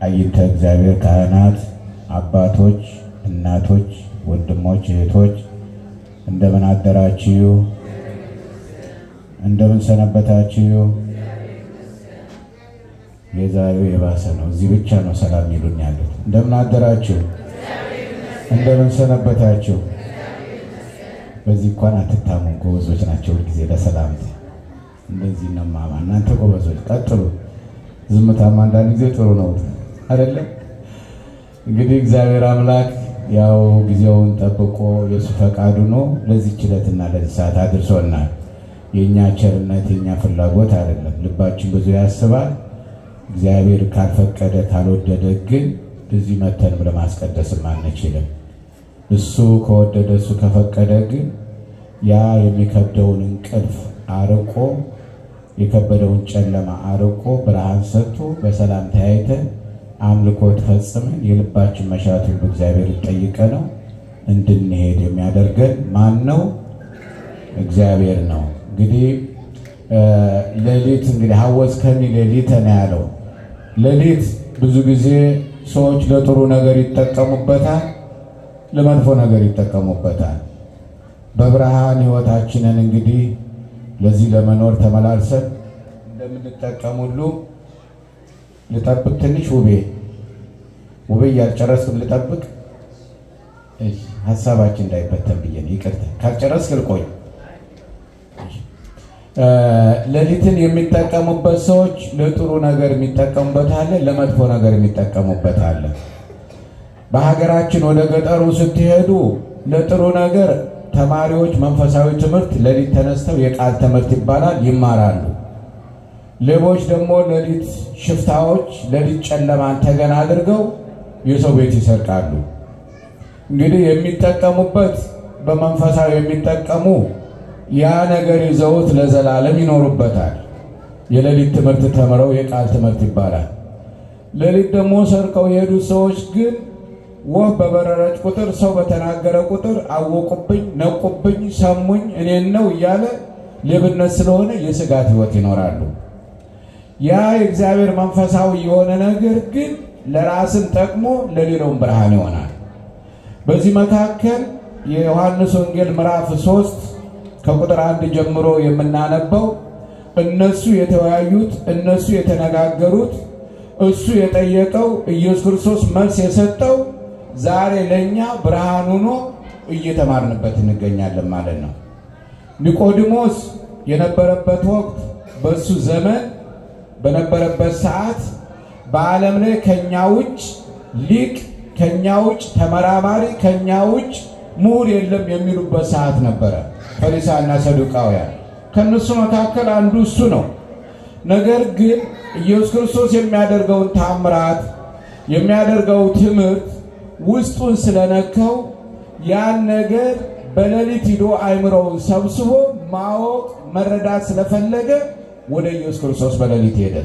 አይንተ እግዚአብሔር ካህናት አባቶች እናቶች ወንድሞች እህቶች እንደምን አደራችሁ እንደምን ሰነበታችሁ የዛሬው የባሰ ነው እዚህ ብቻ ነው ሰላም ይሉኛል እንደምን አደራችሁ እንደምን ሰነበታችሁ በዚህ እንኳን አትታሙ ጎበዞች ናቸው ጊዜ ለሰላም እንደዚህ ነው ማማ እናንተ ጎበዞች ቀጥሉ ዝምታማ አንዳንድ ጊዜ ጥሩ ነው አይደለም እንግዲህ እግዚአብሔር አምላክ ያው ጊዜውን ጠብቆ የሱ ፈቃዱ ነው ለዚህ ችለትና ለዚህ ሰዓት አድርሶናል የኛ ቸርነት የኛ ፍላጎት አይደለም ልባችን ብዙ ያስባል እግዚአብሔር ካልፈቀደ ካልወደደ ግን እዚህ መተን ለማስቀደስ ማንችልም እሱ ከወደደ እሱ ከፈቀደ ግን ያ የሚከብደውን እንቅልፍ አርቆ የከበደውን ጨለማ አርቆ ብርሃን ሰጥቶ በሰላም ተያይተን አምልኮት ፈጽመን የልባችን መሻት ሁሉ እግዚአብሔር ይጠይቀናል እንድንሄድ የሚያደርገን ማን ነው እግዚአብሔር ነው እንግዲህ ሌሊት እንግዲህ ሐወስ ከኒ ሌሊት ነው ያለው ሌሊት ብዙ ጊዜ ሰዎች ለጥሩ ነገር ይጠቀሙበታል ለመጥፎ ነገር ይጠቀሙበታል በብርሃን ህይወታችንን እንግዲህ ለዚህ ለመኖር ተመላልሰን እንደምንጠቀሙሉ ልጠብቅ ትንሽ ውቤ ያልጨረስኩም ልጠብቅ እሺ ሐሳባችን እንዳይበተን ብዬ ይቅርታ ካልጨረስክ ልቆይ ለሊትን የሚጠቀሙበት ሰዎች ለጥሩ ነገር የሚጠቀሙበት አለ ለመጥፎ ነገር የሚጠቀሙበት አለ በሀገራችን ወደ ገጠሩ ስትሄዱ ለጥሩ ነገር ተማሪዎች መንፈሳዊ ትምህርት ለሊት ተነስተው የቃል ትምህርት ይባላል ይማራሉ ሌቦች ደግሞ ለሊት ሽፍታዎች ለሊት ጨለማን ተገና አድርገው የሰው ቤት ይሰርቃሉ እንግዲህ የሚጠቀሙበት በመንፈሳዊ የሚጠቀሙ ያ ነገር ይዘውት ለዘላለም ይኖሩበታል የለሊት ትምህርት ተምረው የቃል ትምህርት ይባላል ለሊት ደግሞ ሰርቀው የሄዱ ሰዎች ግን ወህ በበረረች ቁጥር ሰው በተናገረ ቁጥር አወቁብኝ ነቁብኝ ሰሙኝ እኔን ነው እያለ ለብነት ስለሆነ የስጋት ህይወት ይኖራሉ ያ የእግዚአብሔር መንፈሳዊ የሆነ ነገር ግን ለራስን ጠቅሞ ለሌላው ብርሃን ይሆናል በዚህ መካከል የዮሐንስ ወንጌል ምዕራፍ 3 ከቁጥር 1 ጀምሮ የምናነበው እነሱ የተወያዩት እነሱ የተነጋገሩት እሱ የጠየቀው ኢየሱስ ክርስቶስ መልስ የሰጠው ዛሬ ለኛ ብርሃን ሆኖ እየተማርንበት እንገኛለን ማለት ነው ኒቆዲሞስ የነበረበት ወቅት በሱ ዘመን በነበረበት ሰዓት በዓለም ላይ ከኛ ውጭ ሊቅ ከኛ ውጭ ተመራማሪ ከኛ ውጭ ምሁር የለም የሚሉበት ሰዓት ነበር ፈሪሳውያንና ሰዱቃውያን ከነሱ መካከል አንዱ እሱ ነው ነገር ግን ኢየሱስ ክርስቶስ የሚያደርገውን ተአምራት የሚያደርገው ትምህርት ውስጡን ስለነካው ያን ነገር በሌሊት ሄዶ አይምሮውን ሰብስቦ ማወቅ መረዳት ስለፈለገ ወደ ኢየሱስ ክርስቶስ በሌሊት ሄደ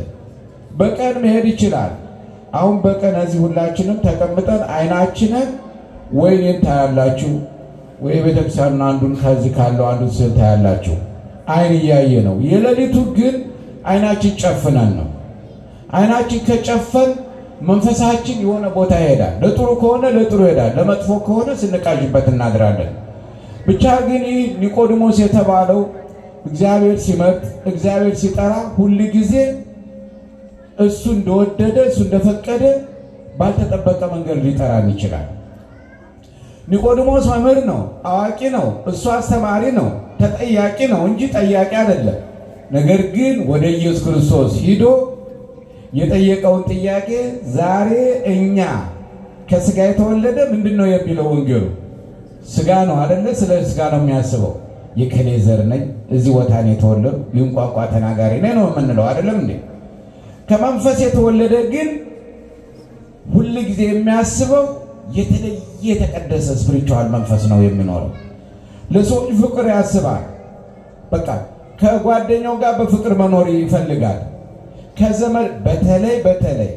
በቀን መሄድ ይችላል አሁን በቀን እዚህ ሁላችንም ተቀምጠን አይናችንን ወይኔን ታያላችሁ ወይ ቤተክርስቲያን አንዱን ከዚህ ካለው አንዱን ስል ታያላችሁ አይን ያየ ነው የሌሊቱ ግን አይናችን ጨፍነን ነው አይናችን ከጨፈን መንፈሳችን የሆነ ቦታ ይሄዳል ለጥሩ ከሆነ ለጥሩ ይሄዳል ለመጥፎ ከሆነ ስንቃጅበት እናድራለን ብቻ ግን ኒቆዲሞስ የተባለው እግዚአብሔር ሲመጥ እግዚአብሔር ሲጠራ ሁሉ ጊዜ እሱ እንደወደደ እሱ እንደፈቀደ ባልተጠበቀ መንገድ ሊጠራን ይችላል ኒቆዲሞስ መምህር ነው አዋቂ ነው እሱ አስተማሪ ነው ተጠያቂ ነው እንጂ ጠያቂ አይደለም ነገር ግን ወደ ኢየሱስ ክርስቶስ ሄዶ የጠየቀውን ጥያቄ ዛሬ እኛ ከስጋ የተወለደ ምንድነው የሚለው ወንጌሉ ስጋ ነው አይደለ ስለ ስጋ ነው የሚያስበው የከሌዘር ነኝ እዚህ ወታኔ የተወለደ ይንቋቋ ተናጋሪ ነኝ ነው የምንለው አይደለም እንዴ ከመንፈስ የተወለደ ግን ሁሉ ጊዜ የሚያስበው የተለየ የተቀደሰ ስፒሪቹዋል መንፈስ ነው የሚኖረው ለሰው ፍቅር ያስባል በቃ ከጓደኛው ጋር በፍቅር መኖር ይፈልጋል ከዘመን በተለይ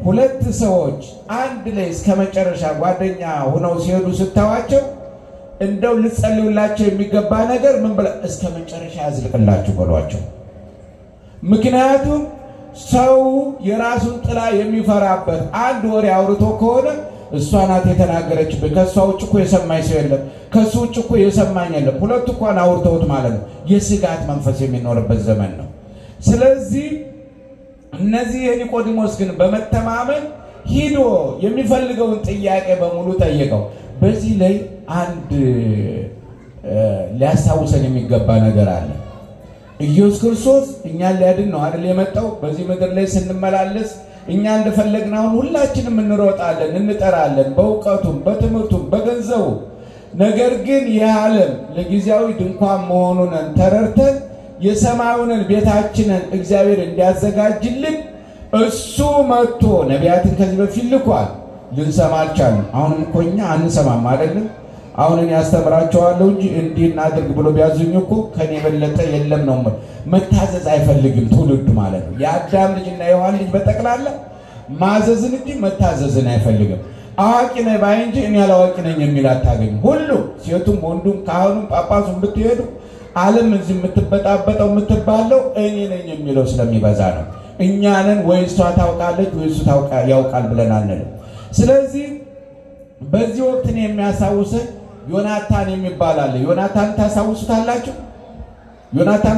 ሁለት ሰዎች አንድ ላይ እስከመጨረሻ ጓደኛ ሆነው ሲሄዱ ስታዋቸው እንደው ልጸልዩላቸው የሚገባ ነገር ምን ብለ እስከመጨረሻ ያዝልቅላችሁ በሏቸው ምክንያቱም ሰው የራሱን ጥላ የሚፈራበት አንድ ወሬ አውርቶ ከሆነ እሷ ናት የተናገረችበት ከሷ ውጭ እኮ የሰማኝ ሰው የለም ከሱ ውጭ እኮ የሰማኝ የለም ሁለቱ እንኳን አውርተውት ማለት ነው የስጋት መንፈስ የሚኖርበት ዘመን ነው ስለዚህ እነዚህ የኒቆዲሞስ ግን በመተማመን ሂዶ የሚፈልገውን ጥያቄ በሙሉ ጠየቀው በዚህ ላይ አንድ ሊያሳውሰን የሚገባ ነገር አለ ኢየሱስ ክርስቶስ እኛን ሊያድን ነው አይደል የመጣው በዚህ ምድር ላይ ስንመላለስ እኛ እንደፈለግናው ሁላችንም እንሮጣለን እንጠራለን በእውቀቱም በትምህርቱም በገንዘቡ ነገር ግን የዓለም ለጊዜያዊ ድንኳን መሆኑን ተረድተን የሰማዩን ቤታችንን እግዚአብሔር እንዲያዘጋጅልን እሱ መጥቶ ነቢያትን ከዚህ በፊት ልኳል ልንሰማ አልቻልንም አሁንም እኮ እኛ አንሰማም አይደለም አሁን እኔ አስተምራቸዋለሁ እንጂ እንዲህ እናድርግ ብሎ ቢያዙኝ እኮ ከኔ በለጠ የለም ነው መታዘዝ አይፈልግም ትውልድ ማለት ነው የአዳም ልጅና የዮሐን ልጅ በጠቅላላ ማዘዝን እንጂ መታዘዝን አይፈልግም አዋቂ ነኝ ባይ እንጂ እኔ አላዋቂ ነኝ የሚል አታገኙ ሁሉ ሴቱም ወንዱም ካህኑም ጳጳሱም ብትሄዱ ዓለም እዚህ የምትበጣበጠው የምትባለው እኔ ነኝ የሚለው ስለሚበዛ ነው እኛንን ወይ እሷ ታውቃለች ወይ እሱ ያውቃል ብለን አንልም ስለዚህ በዚህ ወቅት ነው የሚያሳውሰን ዮናታን የሚባል አለ ዮናታን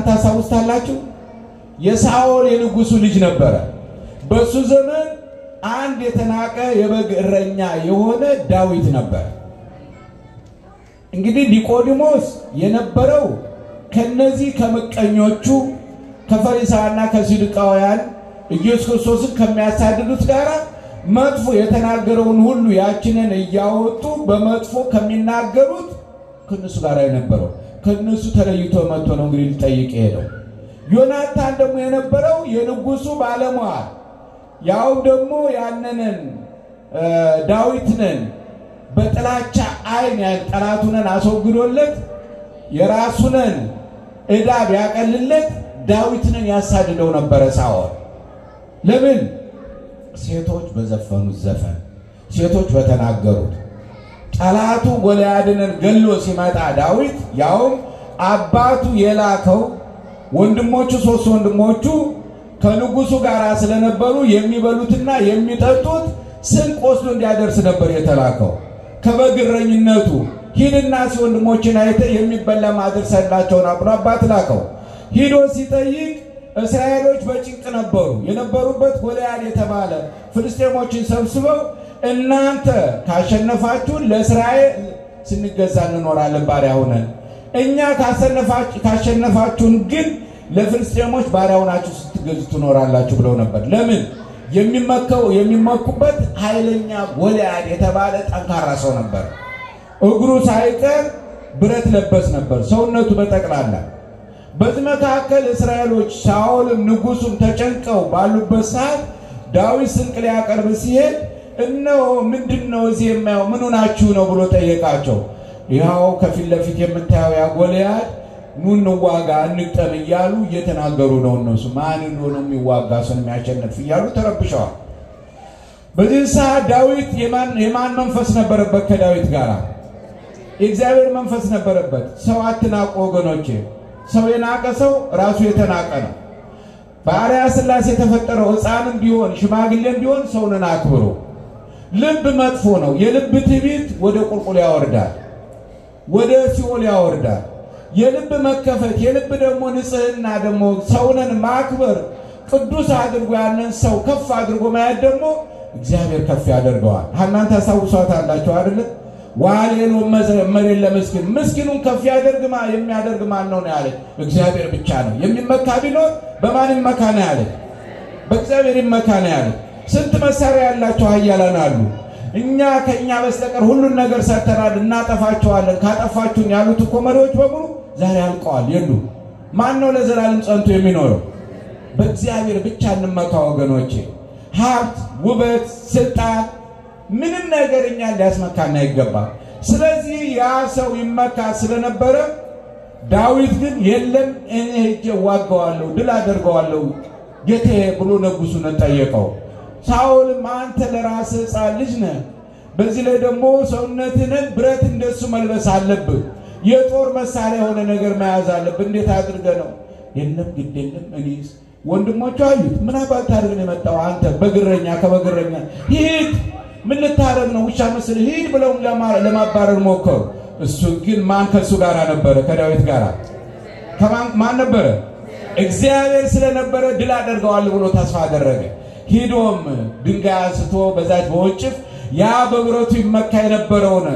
ታሳውሱታላችሁ የሳኦል የንጉሱ ልጅ ነበር በሱ ዘመን አንድ የተናቀ የበግ እረኛ የሆነ ዳዊት ነበር እንግዲህ ኒቆዲሞስ የነበረው ከነዚህ ከመቀኞቹ ከፈሪሳውያንና ከሰዱቃውያን ኢየሱስ ክርስቶስን ከሚያሳድዱት ጋራ መጥፎ የተናገረውን ሁሉ ያችንን ያወጡ በመጥፎ ከሚናገሩት ከነሱ ጋር የነበረው ከነሱ ተለይቶ መጥቶ ነው እንግዲህ ሊጠይቅ ሄደው ዮናታን ደግሞ የነበረው የንጉሱ ባለሟል ያው ደግሞ ያንንን ዳዊትን በጥላቻ አይን ጠላቱን አስወግዶለት የራሱን ዕዳ ቢያቀልለት ዳዊትን ያሳድደው ነበር ሳኦል ለምን ሴቶች በዘፈኑት ዘፈን ሴቶች በተናገሩት ጠላቱ ጎልያድን ገሎ ሲመጣ ዳዊት ያው አባቱ የላከው ወንድሞቹ ሶስት ወንድሞቹ ከንጉሱ ጋር ስለነበሩ የሚበሉትና የሚጠጡት ስንቅ ወስዶ እንዲያደርስ ነበር የተላከው ከበግረኝነቱ ሂድና ወንድሞችን አይተ የሚበላ ማድረሳቸውና ብሎ አባት ላከው ሂዶ ሲጠይቅ እስራኤሎች በጭንቅ ነበሩ የነበሩበት ጎልያድ የተባለ ፍልስጤሞችን ሰብስበው እናንተ ካሸነፋችሁ ለእስራኤል ስንገዛ እንኖራለን ባሪያ ሆነን እኛ ካሸነፋችሁን ግን ለፍልስጤሞች ባሪያ ሆናችሁ ስትገዙ ትኖራላችሁ ብለው ነበር ለምን የሚመኩበት ኃይለኛ ጎልያድ የተባለ ጠንካራ ሰው ነበር እግሩ ሳይቀር ብረት ለበስ ነበር ሰውነቱ በጠቅላላ በመካከል እስራኤሎች ሳኦልም ንጉሱም ተጨንቀው ባሉበት ሰዓት ዳዊት ስንቅ ሊያቀርብ ሲሄድ እነሆ ምንድነው እዚህ የማየው ምን ሆናችሁ ነው ብሎ ጠየቃቸው ያው ከፊት ለፊት የምታየው ያ ጎልያድ ኑን ዋጋ እንጠም ይያሉ እየተናገሩ ነው እነሱ ማን እንደሆነ የሚዋጋ ሰው የሚያሸንፍ ይያሉ ተረብሸዋል በዚህ ሰዓት ዳዊት የማን መንፈስ ነበረበት ከዳዊት ጋር የእግዚአብሔር መንፈስ ነበረበት ሰው አትናቁ ወገኖቼ ሰው የናቀ ሰው ራሱ የተናቀ ነው ባሪያ ስላሴ የተፈጠረው ሕፃንም ቢሆን ሽማግሌም ቢሆን ሰውንን አክብሩ ልብ መጥፎ ነው የልብ ትዕቢት ወደ ቁልቁል ያወርዳል ወደ ሲኦል ያወርዳል የልብ መከፈት የልብ ደግሞ ንጽህና ደግሞ ሰውንን ማክበር ቅዱስ አድርጎ ያንን ሰው ከፍ አድርጎ ማየት ደግሞ እግዚአብሔር ከፍ ያደርገዋል እናንተ ታሳውሷታላችሁ አይደል ዋሌሎ መሬት ለምስኪን ምስኪኑን ከፍ ያደርግማ የሚያደርግ ማን ነው ያለ እግዚአብሔር ብቻ ነው የሚመካ ቢኖር በማን ይመካ ነው ያለ በእግዚአብሔር ይመካ ነው ያለ ስንት መሳሪያ ያላቸው ኃያላን አሉ እኛ ከኛ በስተቀር ሁሉን ነገር ሰርተናል እናጠፋቸዋለን ካጠፋችሁን ያሉት እኮ መሪዎች በሙሉ ዛሬ አልቀዋል የሉ ማን ነው ለዘላለም ጸንቶ የሚኖረው በእግዚአብሔር ብቻ እንመካ ወገኖቼ ሀብት ውበት ስልጣን ምንም ነገር እኛ ሊያስመካና ይገባል ስለዚህ ያ ሰው ይመካ ስለነበረ ዳዊት ግን የለም እኔ ሄጄ ዋጋዋለሁ ድል አደርገዋለሁ ጌታዬ ብሎ ንጉሱን ጠየቀው ሳኦልም አንተ ለራስህ ሕፃን ልጅ ነህ በዚህ ላይ ደግሞ ሰውነትህን ብረት እንደሱ መልበስ አለብህ የጦር መሳሪያ የሆነ ነገር መያዝ አለብህ እንዴት አድርገህ ነው የለም ግድ የለም እኔ ወንድሞቹ አዩት። ምን አባል ታርግ ነው የመጣው አንተ በግረኛ ከበግረኛ ሂድ ምን ልታረግ ነው ውሻ መስል ሂድ ብለው ለማባረር ሞከሩ። እሱ ግን ማን ከሱ ጋር ነበር? ከዳዊት ጋር ማን ነበር? እግዚአብሔር ስለነበረ ድል አደርገዋል ብሎ ተስፋ አደረገ። ሄዶም ድንጋይ አንስቶ በዛች በወጭፍ ያ በብረቱ ይመካ የነበረውን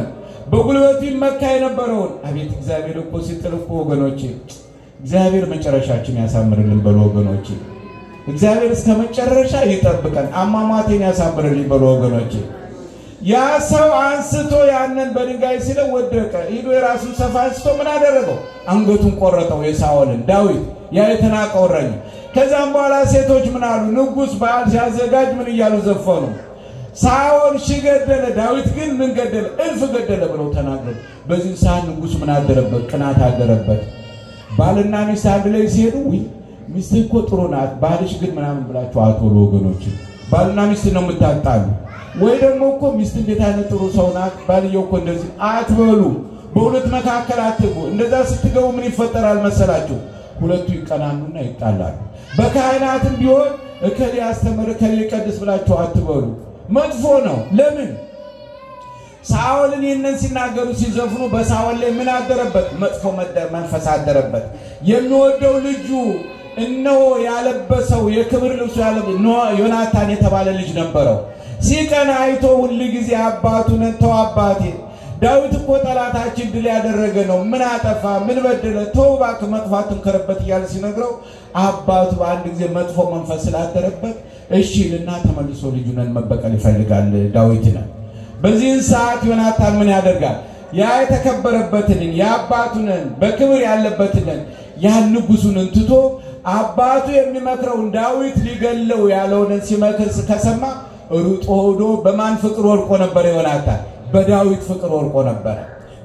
በጉልበቱ ይመካ የነበረውን አቤት እግዚአብሔር እኮ ሲጥልቁ ወገኖቼ እግዚአብሔር መጨረሻችን ያሳምርልን በሉ ወገኖቼ። እግዚአብሔር እስከ መጨረሻ ይጠብቀን አማማቴን ያሳምርልን በሉ ወገኖቼ። ያ ሰው አንስቶ ያንን በድንጋይ ሲለው ወደቀ። ሄዶ የራሱን ሰፋ አንስቶ ምን አደረገው? አንገቱን ቆረጠው የሳኦልን ዳዊት ያ የተናቀው እረኛ። ከዛም በኋላ ሴቶች ምን አሉ? ንጉስ በዓል ሲያዘጋጅ ምን እያሉ ዘፈኑ? ሳኦል ሺህ ገደለ ዳዊት ግን ምን ገደለ? እልፍ ገደለ ብለው ተናገሩ። በዚህ ሰዓት ንጉስ ምን አደረበት? ቅናት አደረበት። ባልና ሚስት አንድ ላይ ሲሄዱ ሚስት እኮ ጥሩ ናት ባልሽ ግን ምናምን ብላችሁ አትወሉ ወገኖች። ባልና ሚስት ነው የምታጣሉ። ወይ ደግሞ እኮ ሚስት እንዴት አይነት ጥሩ ሰው ናት ባልየው እኮ እንደዚህ አትበሉ። በሁለት መካከል አትጉ። እንደዛ ስትገቡ ምን ይፈጠራል መሰላችሁ? ሁለቱ ይቀናኑና ይጣላሉ። በካህናትም ቢሆን እከሌ ያስተምር እከሌ ይቀድስ ብላችሁ አትበሉ። መጥፎ ነው። ለምን? ሳኦልን ይህንን ሲናገሩ ሲዘፍኑ በሳኦል ላይ ምን አደረበት? መጥፎ መንፈስ አደረበት። የሚወደው ልጁ እነሆ ያለበሰው የክብር ልብሱ ዮናታን የተባለ ልጅ ነበረው። ሲቀና አይቶ ሁሉ ጊዜ አባቱን ተው አባቴ ዳዊት እኮ ጠላታችን ድል ያደረገ ነው ምን አጠፋ ምን በደለ ተው እባክህ መጥፋቱን ከረበት እያለ ሲነግረው አባቱ አንድ ጊዜ መጥፎ መንፈስ ስላደረበት እሺ ልና ተመልሶ ልጁን መበቀል ይፈልጋል ዳዊትን። በዚህ ሰዓት ዮናታን ምን ያደርጋል? ያ የተከበረበትን የአባቱን በክብር ያለበትን ያን ንጉሱን እንትቶ አባቱ የሚመክረው ዳዊት ሊገለው ያለውን ሲመክር ከሰማ ሩጦ ሆዶ በማን ፍቅር ወርቆ ነበር? ዮናታን በዳዊት ፍቅር ወርቆ ነበር።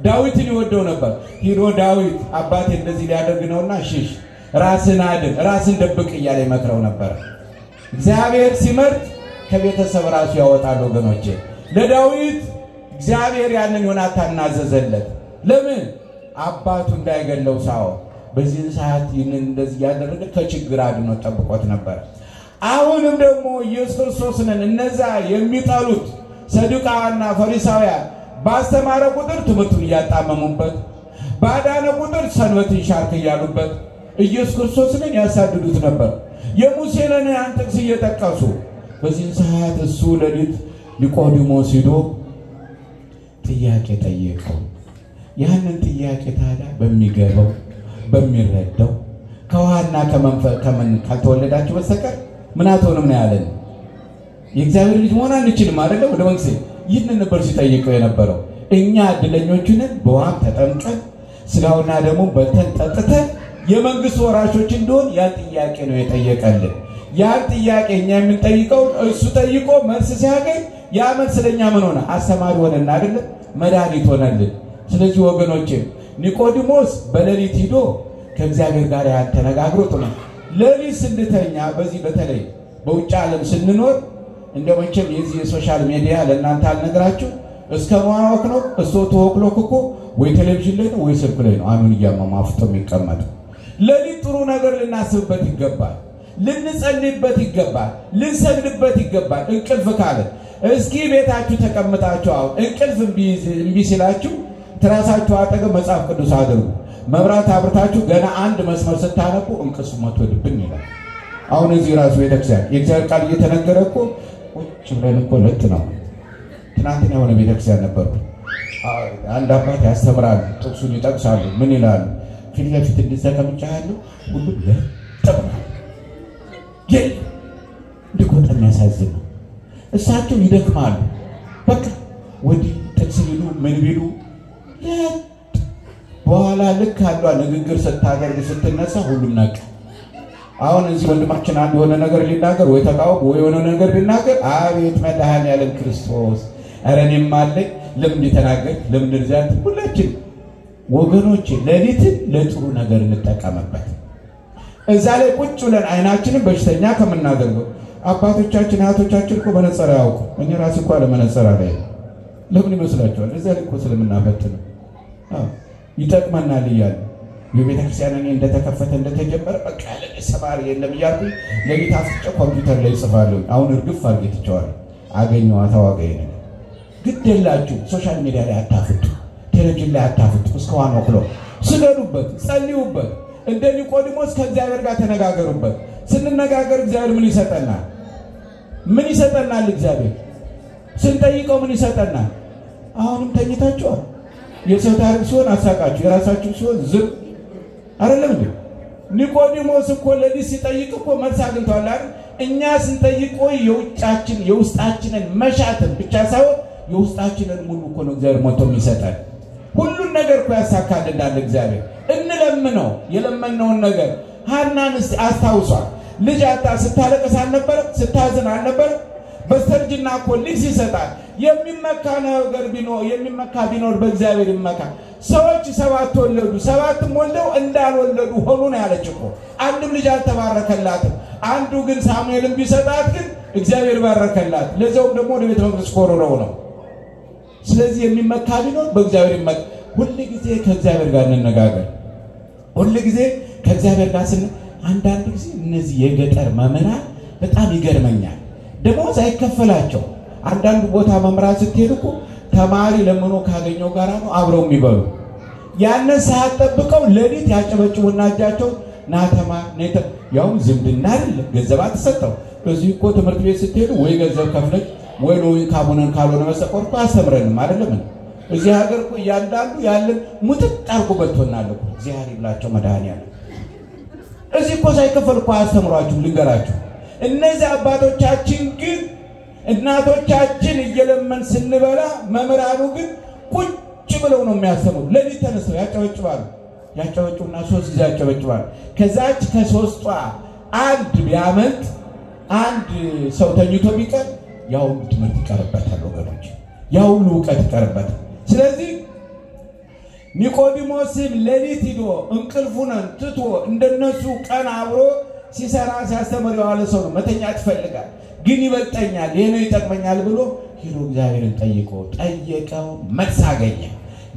ዳዊትን ይወደው ነበር። ሂዶ ዳዊት አባቴ እንደዚህ ሊያደርግ ነውና ሽሽ ራስን አድን ራስን ደብቅ እያለ ይመክረው ነበር። እግዚአብሔር ሲመርጥ ከቤተሰብ ራሱ ያወጣል ወገኖቼ። ለዳዊት እግዚአብሔር ያንን ዮናታን አዘዘለት። ለምን? አባቱ እንዳይገለው ሳኦል። በዚህ ሰዓት ይህንን እንደዚህ ያደረገ ከችግር አድኖ ጠብቆት ነበር። አሁንም ደግሞ ኢየሱስ ክርስቶስን እነዛ የሚጠሉት ሰዱቃውያንና ፈሪሳውያን ባስተማረ ቁጥር ትምህርቱን ያጣመሙበት ባዳነ ቁጥር ሰንበትን ሻርክ ያሉበት ኢየሱስ ክርስቶስን ያሳድዱት ነበር። የሙሴንን አንጥቅስ እየጠቀሱ በዚህ ሰዓት እሱ ለሊት ኒቆዲሞስ ሄዶ ጥያቄ ጠየቀው። ያንን ጥያቄ ታዲያ በሚገባው በሚረዳው ከዋና ከመን ካልተወለዳችሁ በስተቀር ምን አትሆንም ነው ያለን። የእግዚአብሔር ልጅ መሆን አንችልም አይደለም ወደ መንግስት ይህንን ነበር ሲጠይቀው የነበረው። እኛ እድለኞችን በውሃም ተጠምቀን ስጋውና ደሙ በልተን ጠጥተን የመንግስት ወራሾች እንደሆን ያ ጥያቄ ነው የጠየቀልን። ያ ጥያቄ እኛ የምንጠይቀው እሱ ጠይቆ መልስ ሲያገኝ ያ መልስ ለኛ ምን ሆነ? አስተማሪ ሆነና አይደል? መድኃኒት ሆነልን። ስለዚህ ወገኖቼ ኒቆዲሞስ በሌሊት ሄዶ ከእግዚአብሔር ጋር ያተነጋግሮት ነው። ሌሊት እንድተኛ በዚህ በተለይ በውጭ ዓለም ስንኖር እንደመቼም የዚህ የሶሻል ሚዲያ ለእናንተ አልነግራችሁ እስከ ማወቅ ነው እስቶ እኮ ወይ ቴሌቪዥን ላይ ነው ወይ ስልክ ላይ ነው አኑን ያማማፍቶ የሚቀመጥ። ሌሊት ጥሩ ነገር ልናስብበት ይገባል፣ ልንጸልይበት ይገባል፣ ልንሰግድበት ይገባል። እንቅልፍ ካለ እስኪ ቤታችሁ ተቀምጣችሁ አሁን እንቅልፍ እምቢ ሲላችሁ ትራሳችሁ አጠገብ መጽሐፍ ቅዱስ አድርጉ። መብራት አብርታችሁ ገና አንድ መስመር ስታነቡ እንቅልፍ መጥቶልብን ይላል። አሁን እዚህ ራሱ ቤተክርስቲያን የእግዚአብሔር ቃል እየተነገረ እኮ ቁጭ ብለን እኮ ለት ነው። ትናንትና የሆነ ቤተክርስቲያን ነበርኩ። አንድ አባት ያስተምራሉ፣ ጥቅሱን ይጠቅሳሉ። ምን ይላሉ? ፊት ለፊት እንድትቀምጫለሁ ሁሉም ለጥቅም እንዲቆጣ የሚያሳዝን ነው። እሳቸው ይደክማሉ። በቃ ወዲህ ጥቅስ ቢሉ ምን ቢሉ በኋላ ልክ አሏ ንግግር ስታደርግ ስትነሳ ሁሉም ነቃ። አሁን እዚህ ወንድማችን አንድ የሆነ ነገር ሊናገር ወይ ተቃውሞ ወይ የሆነ ነገር ቢናገር አቤት መድኃኔዓለም ክርስቶስ አረኔም አለኝ ለምን ተናገር ለምን እንደዚያት ሁላችን ወገኖቼ ሌሊትን ለጥሩ ነገር እንጠቀምበት። እዛ ላይ ቁጭ ብለን አይናችንን በሽተኛ ከመናገርው አባቶቻችን አያቶቻችን እኮ በነጸራ ያውቁ እኛ ራስ እኮ ለመነጸራ ላይ ለምን ይመስላችኋል? እዛ ላይ እኮ ስለምናፈጥ ነው ይጠቅመናል ይያል የቤተክርስቲያን እኔ እንደተከፈተ እንደተጀመረ በቃ ለሰማሪ የለም ይያሉ ለሊት አፍጭ ኮምፒውተር ላይ ጽፋለሁ አሁን እርግፍ አርግትቻለሁ አገኘው አታዋቀኝ ግደላችሁ ሶሻል ሚዲያ ላይ አታፍጡ ቴሌቪዥን ላይ አታፍጡ እስከዋን ወክሎ ስገዱበት ጸልዩበት እንደ ኒቆዲሞስ ከእግዚአብሔር ጋር ተነጋገሩበት ስንነጋገር እግዚአብሔር ምን ይሰጠናል እግዚአብሔር ስንጠይቀው ምን ይሰጠናል አሁንም ተኝታችኋል የሰው ታሪክ ሲሆን አሳቃችሁ የራሳችሁ ሲሆን ዝም አይደለም እንዴ ኒቆዲሞስ እኮ ለዚህ ሲጠይቅ እኮ መልስ አግኝቷል አይደል እኛ ስንጠይቀው የውስጣችንን መሻትን ብቻ ሳይሆን የውስጣችንን ሙሉ እኮ ነው እግዚአብሔር ሞቶ የሚሰጠን ሁሉን ነገር እኮ ያሳካልናል እግዚአብሔር እንለምነው የለመነውን ነገር ሐናንስ አስታውሷል ልጅ አጣ ስታለቅስ አልነበረ ስታዝን አልነበረ በስተርጅና እኮ ልጅ ይሰጣል የሚመካ ነገር ቢኖር በእግዚአብሔር ይመካ ሰዎች ሰባት ወለዱ ሰባትም ወልደው እንዳልወለዱ ሆኑ ነው ያለች እኮ አንድም ልጅ አልተባረከላትም አንዱ ግን ሳሙኤልን ቢሰጣት ግን እግዚአብሔር ባረከላት ለዛው ደግሞ ወደ ቤተ መቅደስ ኮሮናው ነው ስለዚህ የሚመካ ቢኖር በእግዚአብሔር ይመካ ሁሉ ጊዜ ከእግዚአብሔር ጋር እንነጋገር ሁሉ ጊዜ ከእግዚአብሔር ጋር አንዳንድ ጊዜ እነዚህ የገጠር መምህራን በጣም ይገርመኛል ደሞዝ አይከፈላቸው አንዳንድ ቦታ መምራት ስትሄዱኩ ተማሪ ለምኖ ካገኘው ጋራ ነው አብረው የሚበሉ ያንን ሰዓት ጠብቀው ለሊት ያጨበጭቡና እጃቸው ናተማ ነተ ያው ዝምድና አይደል ገንዘብ ተሰጠው በዚህ እኮ ትምህርት ቤት ስትሄዱ ወይ ገንዘብ ከፍለሽ ወይ ሎይ ካቡነን ካልሆነ መሰቆር አይስተምረንም አይደለም እዚህ ሀገር እኮ ያንዳንዱ ያለን ሙጥጥ አርጎበቶናል እኮ እግዚአብሔር ይብላቸው መድኃኒዓለም እዚህ እኮ ሳይከፈል እኮ አስተምሯችሁ ልንገራችሁ እነዚህ አባቶቻችን ግን እናቶቻችን እየለመን ስንበላ መምራኑ ግን ቁጭ ብለው ነው የሚያስተምሩ ለሊት ተነስተው ያጨበጭቡና ሶስት ጊዜ ያጨበጭባሉ ከዛች ከሶስቷ አንድ ቢያመልጥ አንድ ሰው ተኝቶ ቢቀር ያው ትምህርት ይቀርበታል ወገኖች ያው ዕውቀት ይቀርበታል ስለዚህ ኒቆዲሞስም ለሊት ሄዶ እንቅልፉን ትቶ እንደነሱ ቀን አብሮ ሲሰራ ሲያስተምር ያለ ሰው ነው መተኛት ይፈልጋል ግን ይበልጠኛል የኔ ይጠቅመኛል ብሎ ሄዶ እግዚአብሔርን ጠየቀው መልስ አገኘ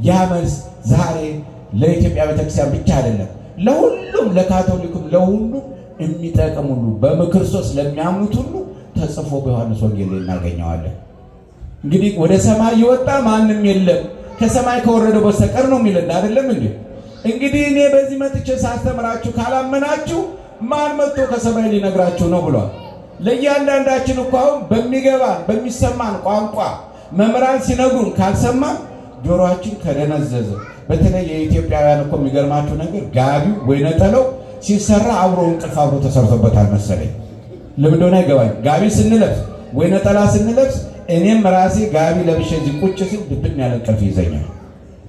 ያ መልስ ዛሬ ለኢትዮጵያ ቤተክርስቲያን ብቻ አይደለም ለሁሉም ለካቶሊኩም ለሁሉም የሚጠቅም ሁሉ በክርስቶስ ለሚያምኑት ሁሉ ተጽፎ በዮሐንስ ወንጌል እናገኘዋለን እንግዲህ ወደ ሰማይ ይወጣ ማንንም የለም ከሰማይ ከወረደ በስተቀር ነው የሚለን አይደለም እንዴ እንግዲህ እኔ በዚህ መጥቼ ሳስተምራችሁ ካላመናችሁ ማን መጥቶ ከሰማይ ሊነግራችሁ ነው ብሏል ለያንዳንዳችን እኮ በሚገባን በሚሰማን ቋንቋ መምራን ሲነግሩን ካልሰማን ጆሮአችን ከደነዘዘ በተለይ የኢትዮጵያውያን እኮ የሚገርማችሁ ነገር ጋቢው ወይ ነጠለው ሲሰራ አብሮ እንቅልፍ አብሮ ተሰርቶበታል መሰለኝ ለምንድነው አይገባኝ ጋቢ ስንለብስ ወይ ነጠላ ስንለብስ እኔም ራሴ ጋቢ ለብሼ ቁጭ ስል ድብን ያለ እንቅልፍ ይዘኛል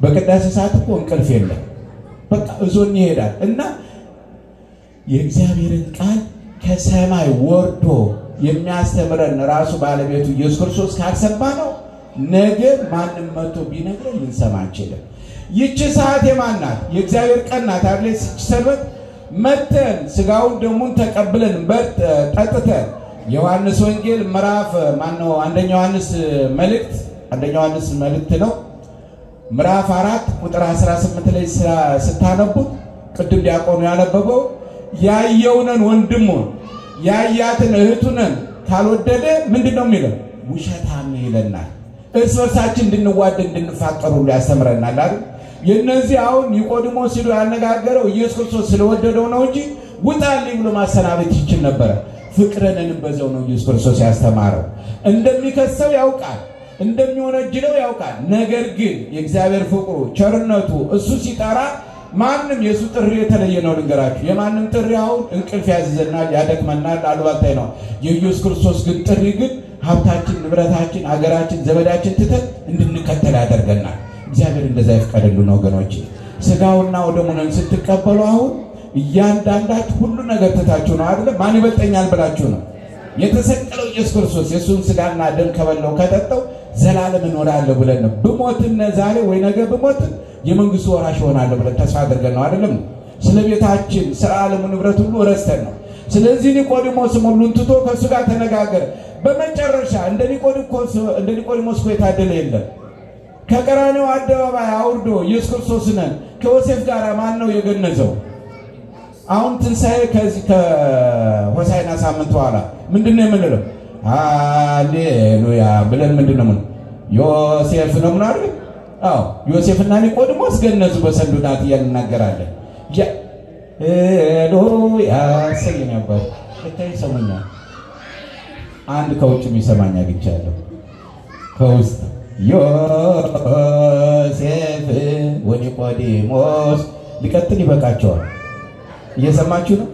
በቅዳሴ ሰዓት እኮ እንቅልፍ የለም በቃ እዞኝ ይሄዳል እና የእግዚአብሔርን ቃል ከሰማይ ወርዶ የሚያስተምረን ራሱ ባለቤቱ ኢየሱስ ክርስቶስ ካልሰማ ነው ነገ ማንም መጥቶ ቢነግረን ልንሰማ አንችልም ይህች ሰዓት የማናት የእግዚአብሔር ቀን ናት አይደል ሰበት መተን ስጋውን ደሙን ተቀብለን ጠጥተን ዮሐንስ ወንጌል ምዕራፍ ማነው አንደኛ ዮሐንስ መልእክት ነው ምዕራፍ 4 ቁጥር 18 ላይ ስታነቡት ቅድም ዲያቆኑ ያነበበው ያየውነን ወንድሙን ያያትን እህቱነን ካልወደደ ምንድነው የሚለው ውሸታም ይለናል እርስ በርሳችን እንድንዋደድ እንድንፋቀሩ ያስተምረናል አይደል የነዚህ አሁን ኒቆዲሞስ ሲሉ ያነጋገረው ኢየሱስ ክርስቶስ ስለወደደው ነው እንጂ ውጣልኝ ብሎ ማሰናበት ይችል ነበር ፍቅረንን በዛው ነው ኢየሱስ ክርስቶስ ያስተማረው እንደሚከሰው ያውቃል እንደሚወነጅለው ያውቃል ነገር ግን የእግዚአብሔር ፍቅሩ ቸርነቱ እሱ ሲጠራ ማንንም የሱ ጥሪ የተለየ ነው ልንገራችሁ የማንንም ጥሪ አሁን እንቅልፍ ያዝዘናል ያደክመናል አልባታይ ነው የኢየሱስ ክርስቶስ ግን ጥሪ ግን ሀብታችን ንብረታችን አገራችን ዘመዳችን ትተን እንድንከተል ያደርገናል እግዚአብሔር እንደዛ ይፈቀድልን ወገኖች ስጋውና ወደሙን ስትቀበሉ አሁን እያንዳንዳችሁ ሁሉ ነገር ተታችሁ ነው አይደል ማን ይበልጠኛል ብላችሁ ነው የተሰቀለው ኢየሱስ ክርስቶስ የሱን ስጋና ደም ከበላው ከጠጣው ዘላለም እንኖራለን ብለን ነው በሞትና ዛሬ ወይ ነገ በሞት የመንግስቱ ወራሽ ሆናለሁ ብለን ተስፋ አድርገን ነው አይደለም ስለቤታችን ስራዓለሙ ንብረት ሁሉ ረስተን ነው ስለዚህ ኒቆዲሞስ ሁሉን ትቶ ከሱ ጋር ተነጋገረ በመጨረሻ እንደ ኒቆዲሞስ የታደለ የለም ከቀራንዮ አደባባይ አውርዶ ኢየሱስ ክርስቶስን ከዮሴፍ ጋር ማን ነው የገነዘው? አሁን ትንሣኤ ከዚህ ከሆሳዕና ሳምንት በኋላ ምንድነው የምንለው? ሃሌሉያ ብለን ምንድነው ምን ዮሴፍ ነው ምን አይደል? አዎ ዮሴፍና ኒቆዲሞስ ገነዙ በሰንዱናት እያልናገራለን። ሃሌሉያ ሰይ ነበር እታይ ሰሙኛ። አንድ ከውጭ የሚሰማኝ አግኝቻለሁ ከውስጥ ዮሴፍ ወኒቆዲሞስ ሊቀጥል ይበቃቸዋል። እየሰማችሁ ነው?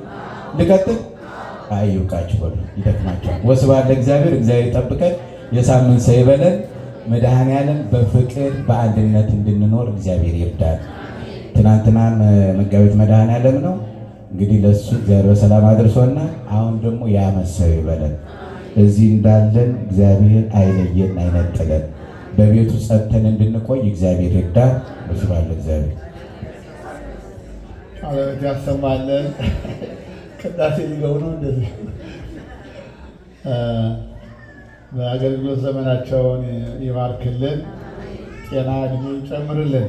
ልቀጥል አይውቃችሁ በሉ ይደክማችኋል። ወስብሐት ለእግዚአብሔር። እግዚአብሔር ይጠብቀን። የሳምንት ሰው ይበለን። መድኃኔዓለም በፍቅር በአንድነት እንድንኖር እግዚአብሔር ይርዳል። ትናንትናም መጋቢት መድኃኔዓለም ነው። እንግዲህ ለሱ እግዚአብሔር በሰላም አድርሶና አሁን ደግሞ ያመሰው ይበለን። እዚህ እንዳለን እግዚአብሔር አይለየን አይነጥለን። በቤቱ ጸጥተን እንድንቆይ እግዚአብሔር ይርዳል። ወስብሐት ለእግዚአብሔር። አለበት ያሰማለን። ቅዳሴ ሊገቡ ነው እንደዚህ በአገልግሎት ዘመናቸውን ይባርክልን፣ ጤና እድሜ ይጨምርልን።